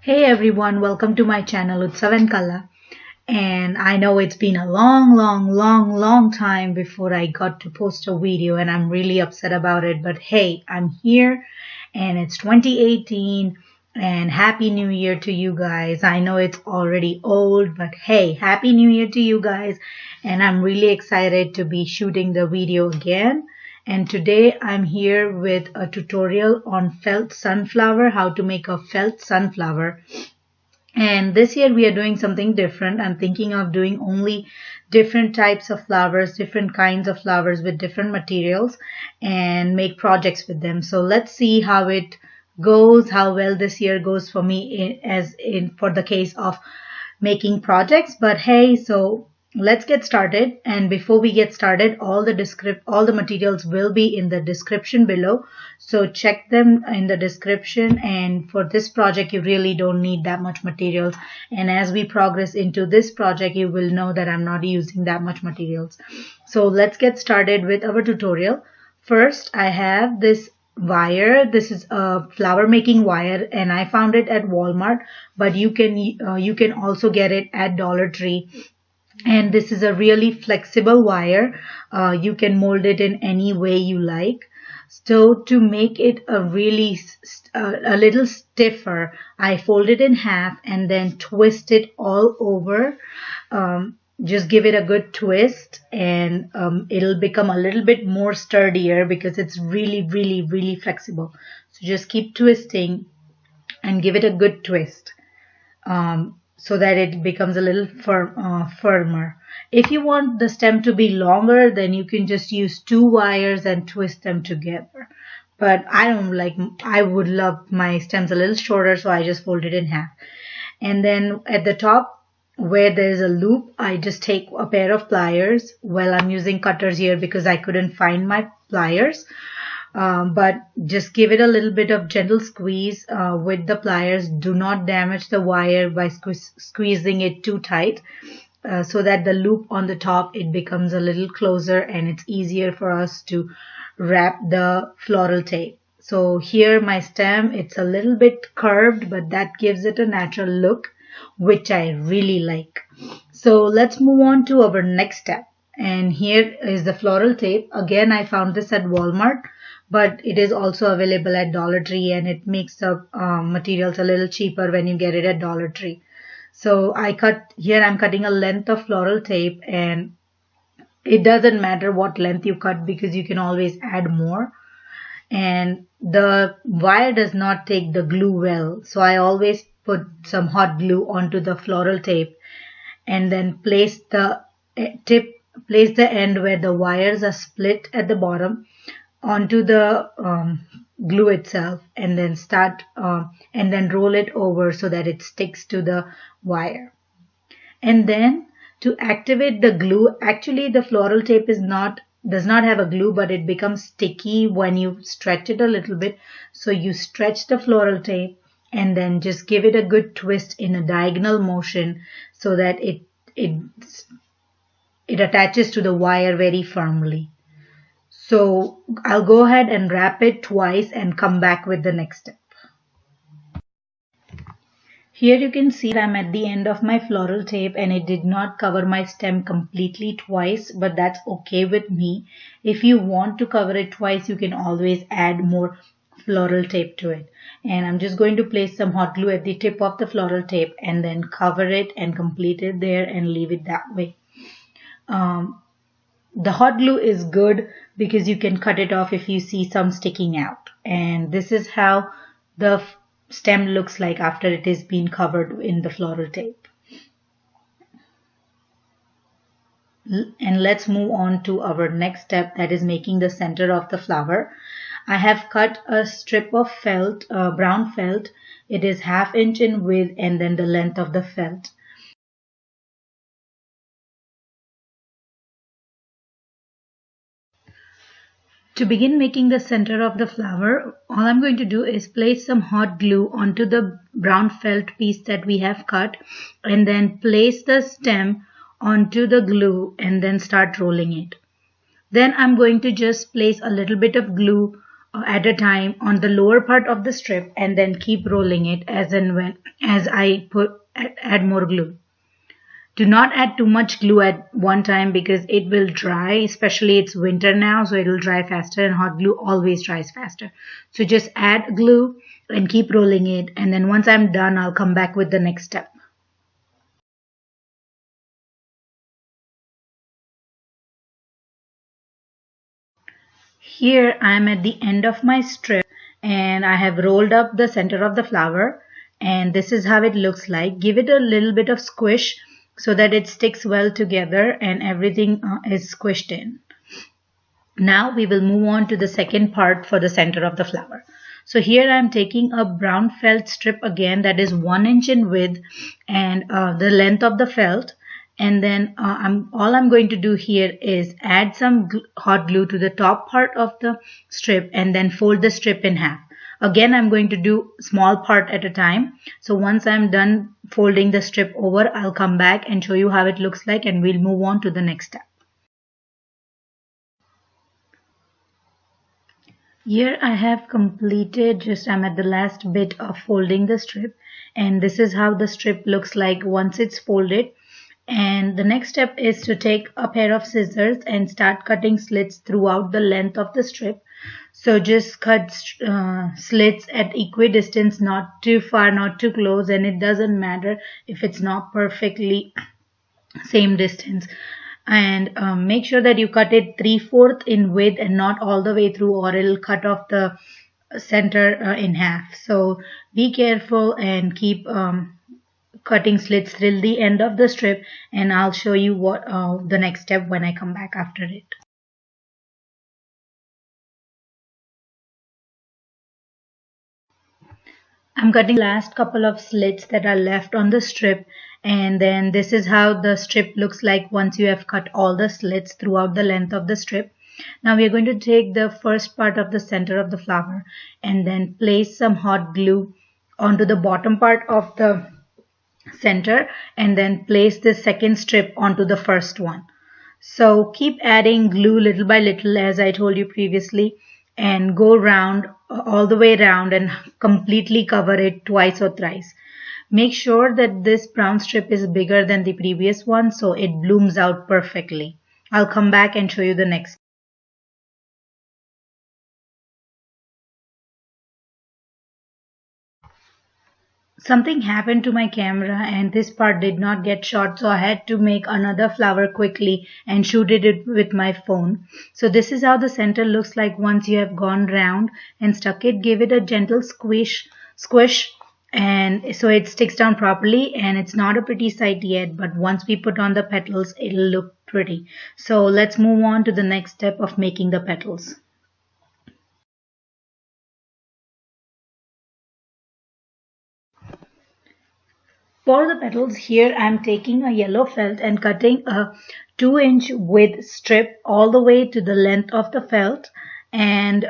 Hey everyone, welcome to my channel Utsav and Kala. And I know it's been a long time before I got to post a video and I'm really upset about it. But hey, I'm here and it's 2018 and Happy New Year to you guys. I know it's already old, but hey, Happy New Year to you guys. And I'm really excited to be shooting the video again. And today I'm here with a tutorial on felt sunflower, how to make a felt sunflower. And this year we are doing something different. I'm thinking of doing only different types of flowers, different kinds of flowers with different materials and make projects with them. So let's see how it goes, how well this year goes for me for the case of making projects. But hey, so let's get started. And before we get started, all the materials will be in the description below, so check them in the description. And for this project you really don't need that much materials, and as we progress into this project you will know that I'm not using that much materials. So let's get started with our tutorial. First, I have this wire. This is a flower making wire and I found it at Walmart, but you can also get it at Dollar Tree. And this is a really flexible wire. You can mold it in any way you like. So to make it a little stiffer, I fold it in half and then twist it all over. Just give it a good twist and it'll become a little bit more sturdier because it's really flexible. So just keep twisting and give it a good twist. So that it becomes a little firmer. If you want the stem to be longer, then you can just use two wires and twist them together. But I would love my stems a little shorter, so I just fold it in half. And then at the top where there is a loop, I just take a pair of pliers. Well, I'm using cutters here because I couldn't find my pliers. But just give it a little bit of gentle squeeze with the pliers. Do not damage the wire by squeezing it too tight, so that the loop on the top, it becomes a little closer and it's easier for us to wrap the floral tape. So here my stem, it's a little bit curved, but that gives it a natural look, which I really like. So let's move on to our next step. And here is the floral tape. Again, I found this at Walmart, but it is also available at Dollar Tree, and it makes the materials a little cheaper when you get it at Dollar Tree. So I'm cutting a length of floral tape, and it doesn't matter what length you cut because you can always add more. And the wire does not take the glue well, so I always put some hot glue onto the floral tape and then place the end where the wires are split at the bottom onto the glue itself, and then roll it over so that it sticks to the wire. And then to activate the glue, actually the floral tape does not have a glue, but it becomes sticky when you stretch it a little bit. So you stretch the floral tape and then just give it a good twist in a diagonal motion so that it attaches to the wire very firmly. So I'll go ahead and wrap it twice and come back with the next step. Here you can see I'm at the end of my floral tape and it did not cover my stem completely twice, but that's okay with me. If you want to cover it twice, you can always add more floral tape to it. And I'm just going to place some hot glue at the tip of the floral tape and then cover it and complete it there and leave it that way. The hot glue is good because you can cut it off if you see some sticking out. And this is how the stem looks like after it is been covered in the floral tape. And let's move on to our next step, that is making the center of the flower. I have cut a strip of felt, brown felt. It is 1/2 inch in width and then the length of the felt. To begin making the center of the flower, all I'm going to do is place some hot glue onto the brown felt piece that we have cut, and then place the stem onto the glue and then start rolling it. Then I'm going to just place a little bit of glue at a time on the lower part of the strip and then keep rolling it as I add more glue. Do not add too much glue at one time because it will dry, especially it's winter now, so it will dry faster, and hot glue always dries faster. So just add glue and keep rolling it, and then once I'm done, I'll come back with the next step. Here I'm at the end of my strip and I have rolled up the center of the flower, and this is how it looks like. Give it a little bit of squish so that it sticks well together and everything is squished in. Now we will move on to the second part for the center of the flower. So here I am taking a brown felt strip again that is 1 inch in width and the length of the felt. And then all I'm going to do here is add some hot glue to the top part of the strip and then fold the strip in half. Again, I'm going to do small part at a time. So once I'm done folding the strip over, I'll come back and show you how it looks like, and we'll move on to the next step. Here I have completed, I'm at the last bit of folding the strip, and this is how the strip looks like once it's folded. And the next step is to take a pair of scissors and start cutting slits throughout the length of the strip. So just cut slits at equidistance, not too far, not too close, and it doesn't matter if it's not perfectly same distance. And make sure that you cut it 3/4 in width and not all the way through, or it'll cut off the center in half. So be careful and keep cutting slits till the end of the strip, and I'll show you what the next step when I come back after it. I'm cutting the last couple of slits that are left on the strip, and then this is how the strip looks like once you have cut all the slits throughout the length of the strip. Now we are going to take the first part of the center of the flower and then place some hot glue onto the bottom part of the center and then place the second strip onto the first one. So keep adding glue little by little, as I told you previously, and go round all the way around and completely cover it twice or thrice. Make sure that this brown strip is bigger than the previous one so it blooms out perfectly. I'll come back and show you the next. Something happened to my camera and this part did not get shot, so I had to make another flower quickly and shoot it with my phone. So this is how the center looks like once you have gone round and stuck it. Give it a gentle squish, and so it sticks down properly, and it's not a pretty sight yet, but once we put on the petals, it'll look pretty. So let's move on to the next step of making the petals. For the petals, here I am taking a yellow felt and cutting a 2-inch width strip all the way to the length of the felt, and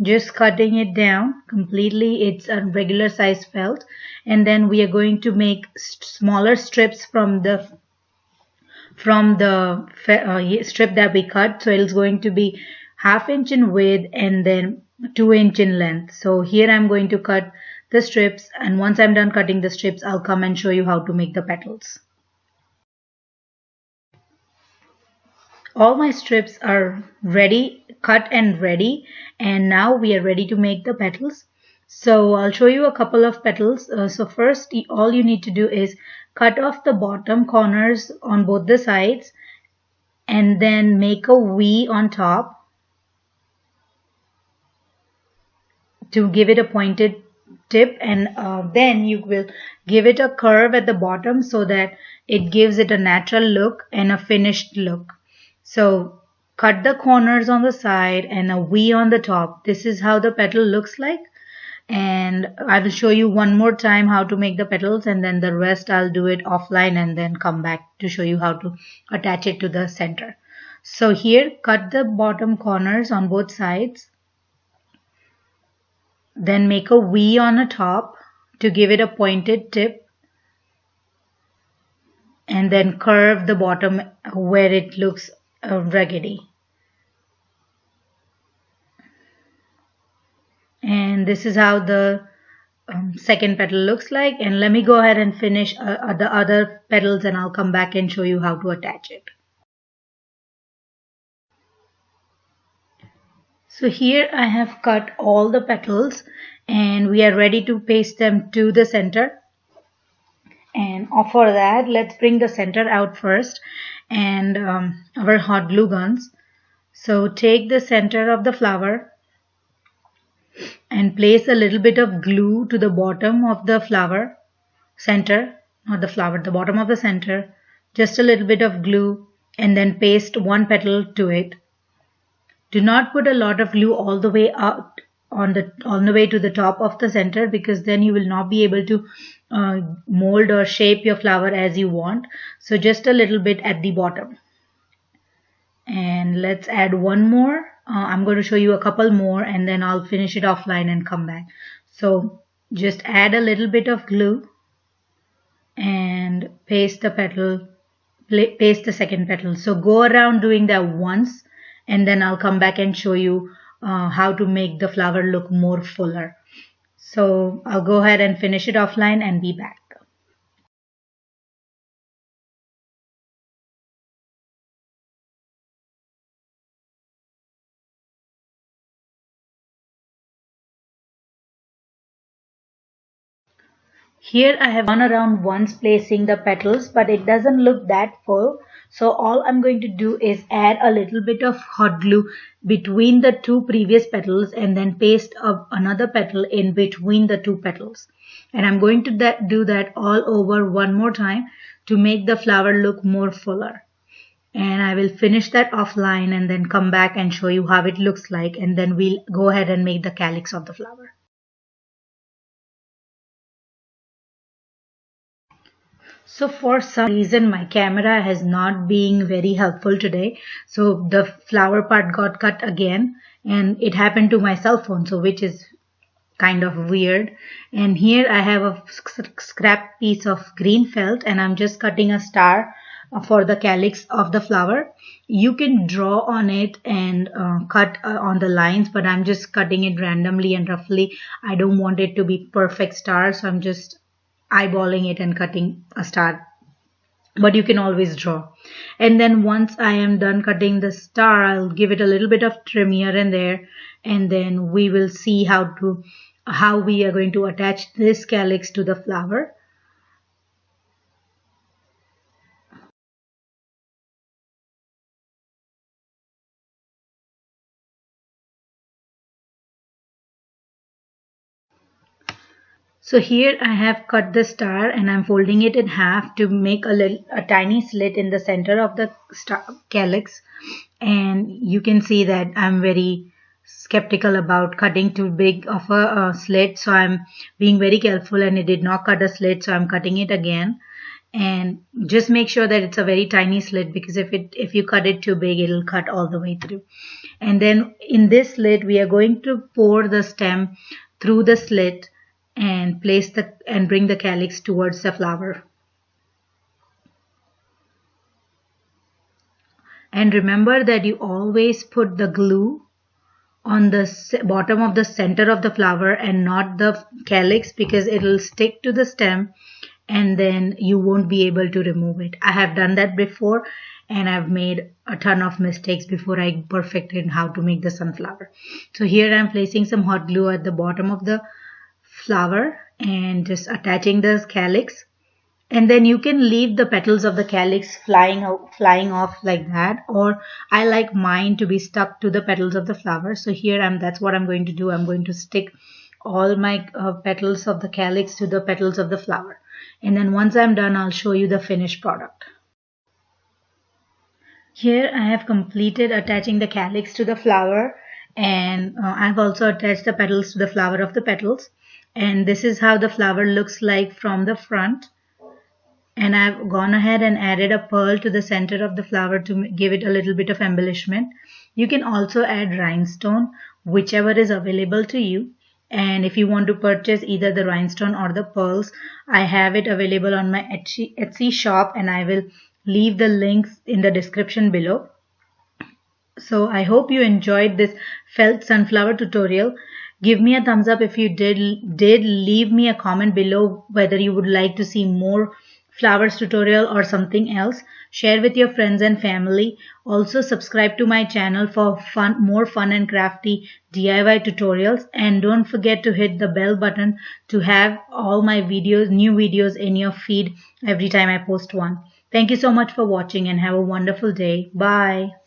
just cutting it down completely. It's a regular size felt, and then we are going to make smaller strips from the strip that we cut. So it's going to be 1/2 inch in width and then 2 inch in length. So here I'm going to cut the strips, and once I'm done cutting the strips, I'll come and show you how to make the petals. All my strips are ready, cut and ready, and now we are ready to make the petals. So I'll show you a couple of petals. So first, all you need to do is cut off the bottom corners on both the sides and then make a V on top to give it a pointed tip, and then you will give it a curve at the bottom so that it gives it a natural look and a finished look. So cut the corners on the side and a V on the top. This is how the petal looks like, and I will show you one more time how to make the petals, and then the rest I'll do it offline and then come back to show you how to attach it to the center. So here, cut the bottom corners on both sides, then make a V on the top to give it a pointed tip, and then curve the bottom where it looks raggedy. And this is how the second petal looks like. And let me go ahead and finish the other petals, and I'll come back and show you how to attach it. So here I have cut all the petals and we are ready to paste them to the center. And for that, let's bring the center out first, and our hot glue guns. So take the center of the flower and place a little bit of glue to the bottom of the flower center, not the flower, the bottom of the center, just a little bit of glue, and then paste one petal to it. Do not put a lot of glue all the way out on the way to the top of the center, because then you will not be able to mold or shape your flower as you want. So just a little bit at the bottom. And let's add one more. I'm going to show you a couple more and then I'll finish it offline and come back. So just add a little bit of glue and paste the petal, paste the second petal. So go around doing that once, and then I'll come back and show you how to make the flower look more fuller. So I'll go ahead and finish it offline and be back. Here I have gone around once placing the petals, but it doesn't look that full. So all I'm going to do is add a little bit of hot glue between the two previous petals and then paste another petal in between the two petals. And I'm going to do that all over one more time to make the flower look more fuller. And I will finish that offline and then come back and show you how it looks like, and then we'll go ahead and make the calyx of the flower. So for some reason my camera has not been very helpful today. So the flower part got cut again, and it happened to my cell phone, so which is kind of weird. And here I have a scrap piece of green felt, and I'm just cutting a star for the calyx of the flower. You can draw on it and cut on the lines, but I'm just cutting it randomly and roughly. I don't want it to be perfect star, so I'm just eyeballing it and cutting a star, but you can always draw. And then once I am done cutting the star, I'll give it a little bit of trim here and there, and then we will see how we are going to attach this calyx to the flower. So here I have cut the star and I'm folding it in half to make a tiny slit in the center of the calyx. And you can see that I'm very skeptical about cutting too big of a slit, so I'm being very careful, and it did not cut a slit, so I'm cutting it again. And just make sure that it's a very tiny slit, because if you cut it too big, it'll cut all the way through. And then in this slit we are going to pour the stem through the slit and bring the calyx towards the flower. And remember that you always put the glue on the bottom of the center of the flower and not the calyx, because it will stick to the stem and then you won't be able to remove it. I have done that before and I've made a ton of mistakes before I perfected how to make the sunflower. So here I'm placing some hot glue at the bottom of the flower and just attaching the calyx, and then you can leave the petals of the calyx flying off like that, or I like mine to be stuck to the petals of the flower. So here that's what I'm going to do. I'm going to stick all my petals of the calyx to the petals of the flower, and then once I'm done I'll show you the finished product. Here I have completed attaching the calyx to the flower, and I've also attached the petals to the flower of the petals. And this is how the flower looks like from the front. And I've gone ahead and added a pearl to the center of the flower to give it a little bit of embellishment. You can also add rhinestone, whichever is available to you. And if you want to purchase either the rhinestone or the pearls, I have it available on my Etsy shop, and I will leave the links in the description below. So I hope you enjoyed this felt sunflower tutorial. Give me a thumbs up if you did. Leave me a comment below whether you would like to see more flowers tutorial or something else. Share with your friends and family. Also subscribe to my channel for more fun and crafty DIY tutorials, and don't forget to hit the bell button to have all my new videos in your feed every time I post one. Thank you so much for watching and have a wonderful day. Bye.